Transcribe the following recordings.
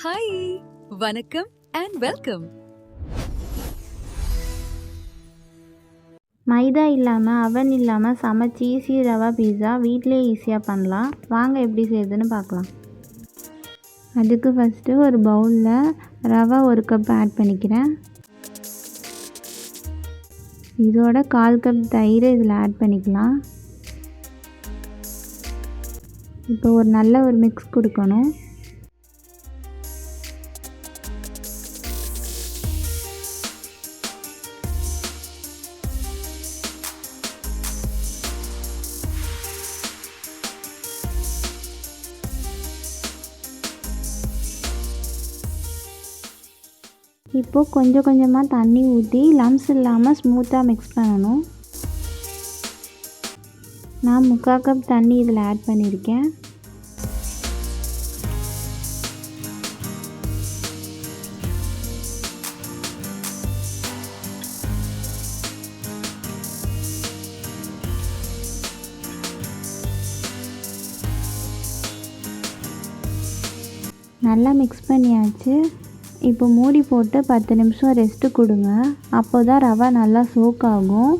Hi, வணக்கம் and welcome. மைதா இல்லாமல் அவன் இல்லாமல் சமைச்சி ஈஸி ரவா பீஸா வீட்டிலே ஈஸியாக பண்ணலாம். வாங்க எப்படி செய்யுதுன்னு பார்க்கலாம். அதுக்கு ஃபஸ்ட்டு ஒரு பவுலில் ரவா 1 கப் ஆட் பண்ணிக்கிறேன். இதோட 1/4 கப் தயிர் இதில் ஆட் பண்ணிக்கலாம். இப்போ ஒரு நல்ல மிக்ஸ் கொடுக்கணும். இப்போது கொஞ்சம் கொஞ்சமாக தண்ணி ஊற்றி லம்ஸ் இல்லாமல் ஸ்மூத்தாக மிக்ஸ் பண்ணணும். நான் 3/4 கப் தண்ணி இதில் ஆட் பண்ணியிருக்கேன். நல்லா மிக்ஸ் பண்ணியாச்சு. இப்போ மூடி போட்டு 10 நிமிஷம் ரெஸ்ட்டு கொடுங்க. அப்போ தான் ரவை நல்லா சோக் ஆகும்.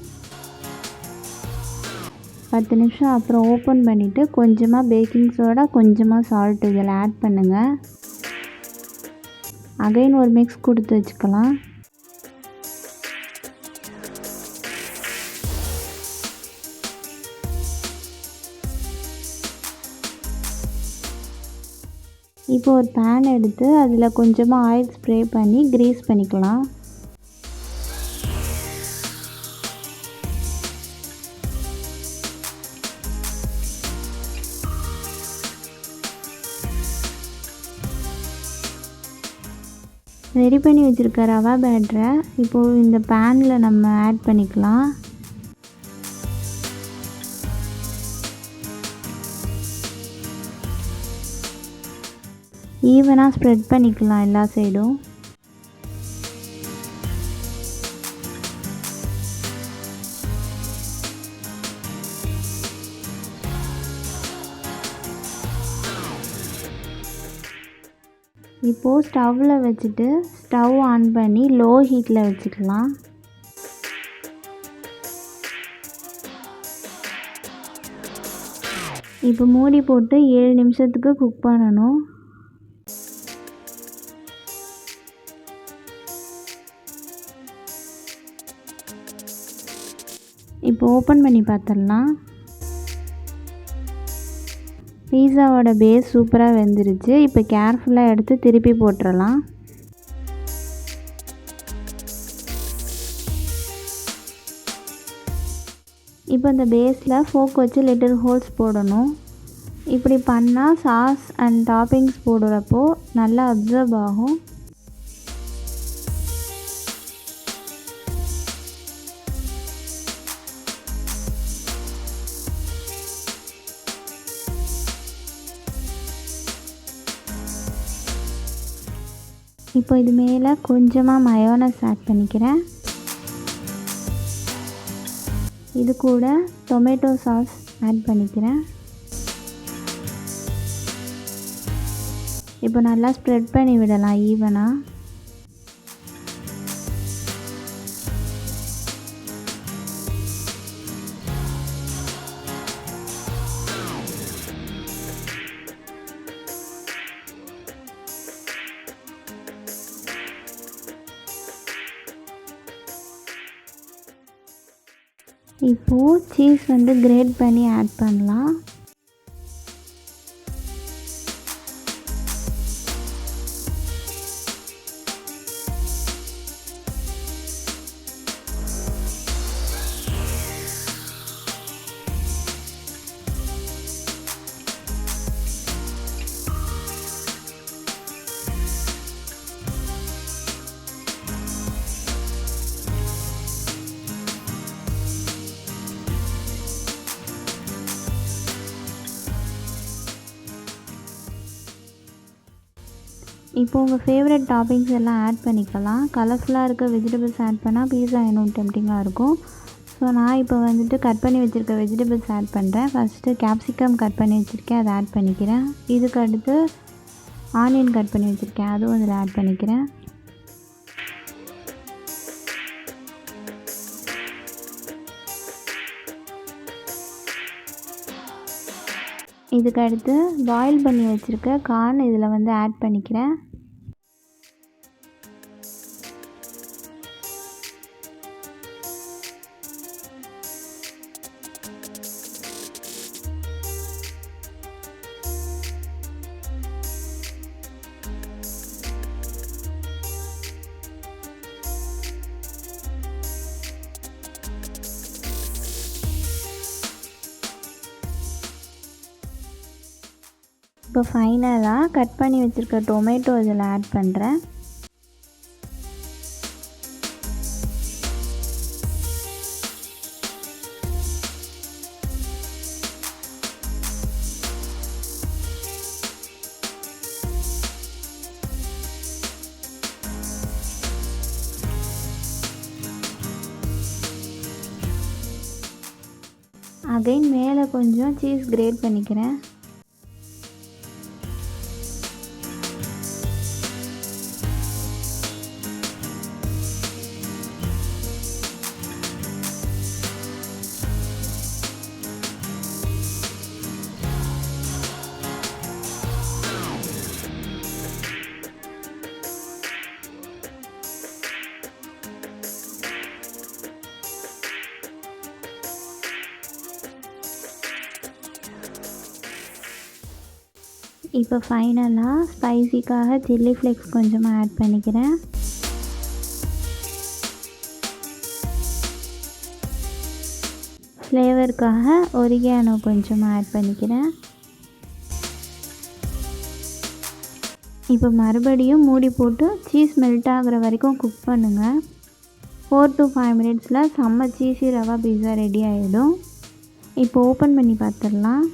10 நிமிஷம் அப்புறம் ஓப்பன் பண்ணிவிட்டு கொஞ்சமாக பேக்கிங் சோடா, கொஞ்சமாக சால்ட் இதில் ஆட் பண்ணுங்கள். அகைன் ஒரு மிக்ஸ் கொடுத்து வச்சுக்கலாம். இப்போ ஒரு பேன் எடுத்து அதில் கொஞ்சமாக ஆயில் ஸ்ப்ரே பண்ணி கிரீஸ் பண்ணிக்கலாம். ரெடி பண்ணி வச்சுருக்க ரவா பேட்டரை இப்போது இந்த பேனில் நம்ம ஆட் பண்ணிக்கலாம். ஈவனாக ஸ்ப்ரெட் பண்ணிக்கலாம் எல்லா சைடும். இப்போது ஸ்டவ்வில் வச்சுட்டு ஸ்டவ் ஆன் பண்ணி லோ ஹீட்டில் வச்சுக்கலாம். இப்போ மூடி போட்டு 7 நிமிஷத்துக்கு குக் பண்ணணும். இப்போ ஓப்பன் பண்ணி பார்த்துடலாம். பீஸாவோட பேஸ் சூப்பராக வெந்துருச்சு. இப்போ கேர்ஃபுல்லாக எடுத்து திருப்பி போட்டுடலாம். இப்போ இந்த பேஸில் ஃபோக் வச்சு லிட்டில் ஹோல்ஸ் போடணும். இப்படி பண்ணால் சாஸ் அண்ட் டாப்பிங்ஸ் போடுறப்போ நல்லா அப்சர்வ் ஆகும். இப்போ இது மேலே கொஞ்சமாக மயோனஸ் ஆட் பண்ணிக்கிறேன். இது கூட டொமேட்டோ சாஸ் ஆட் பண்ணிக்கிறேன். இப்போ நல்லா ஸ்ப்ரெட் பண்ணி விடலாம் ஈவனாக. இப்போது சீஸ் கிரேட் பண்ணி ஆட் பண்ணலாம். இப்போ உங்கள் ஃபேவரட் டாப்பிங்ஸ் எல்லாம் ஆட் பண்ணிக்கலாம். கலர்ஃபுல்லாக இருக்க வெஜிடபிள்ஸ் ஆட் பண்ணால் பீஸா இன்னும் டெம்டிங்காக இருக்கும். ஸோ நான் இப்போ கட் பண்ணி வச்சுருக்க வெஜிடபிள்ஸ் ஆட் பண்ணுறேன். ஃபஸ்ட்டு கேப்சிகம் கட் பண்ணி வச்சுருக்கேன், அதை ஆட் பண்ணிக்கிறேன். இதுக்கு அடுத்து ஆனியன் கட் பண்ணி வச்சுருக்கேன், அதுவும் அதில் ஆட் பண்ணிக்கிறேன். இதுக்கு அடுத்து பாயில் பண்ணி வச்சுருக்க கார்ன் இதில் வந்து ஆட் பண்ணிக்கிறேன். இப்போ ஃபைனலாக கட் பண்ணி வச்சுருக்க டொமேட்டோ இதில் ஆட் பண்ணுறேன். அகைன் மேலே கொஞ்சம் சீஸ் கிரேட் பண்ணிக்கிறேன். இப்போ ஃபைனலாக ஸ்பைசிக்காக சில்லி ஃப்ளேக்ஸ் கொஞ்சமாக ஆட் பண்ணிக்கிறேன். ஃப்ளேவருக்காக ஒரிகானோ கொஞ்சமாக ஆட் பண்ணிக்கிறேன். இப்போ மறுபடியும் மூடி போட்டு சீஸ் மெல்ட் ஆகிற வரைக்கும் குக் பண்ணுங்கள். 4 to 5 மினிட்ஸில் செம்ம சீஸி ரவா பீஸா ரெடி ஆகிடும். இப்போ ஓப்பன் பண்ணி பார்த்துடலாம்.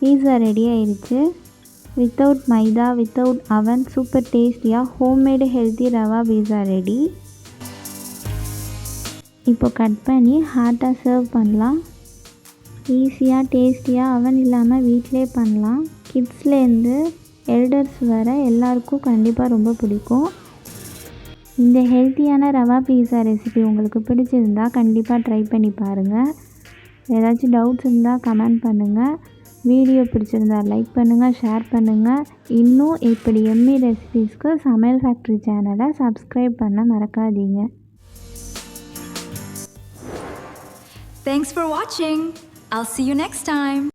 பீஸா ரெடி ஆயிடுச்சு. வித்தவுட் மைதா, வித்தவுட் அவன், சூப்பர் டேஸ்டியாக homemade healthy rava pizza ready. இப்போ கட் பண்ணி ஹாட்டாக சர்வ் பண்ணலாம். ஈஸியாக டேஸ்டியாக அவன் இல்லாமல் வீட்டிலே பண்ணலாம். கிட்ஸ்லேருந்து எல்டர்ஸ் வர எல்லாருக்கும் கண்டிப்பாக ரொம்ப பிடிக்கும். இந்த ஹெல்த்தியான ரவா பீஸா ரெசிபி உங்களுக்கு பிடிச்சிருந்தா கண்டிப்பாக ட்ரை பண்ணி பாருங்கள். ஏதாச்சும் டவுட்ஸ் இருந்தால் கமெண்ட் பண்ணுங்கள். வீடியோ பிடிச்சிருந்தா லைக் பண்ணுங்கள், ஷேர் பண்ணுங்கள். இன்னும் இப்படி எம்மி ரெசிபீஸ்க்கு சமையல் ஃபேக்ட்ரி சேனலை சப்ஸ்கிரைப் பண்ண மறக்காதீங்க. Thanks for watching. I'll see you next time.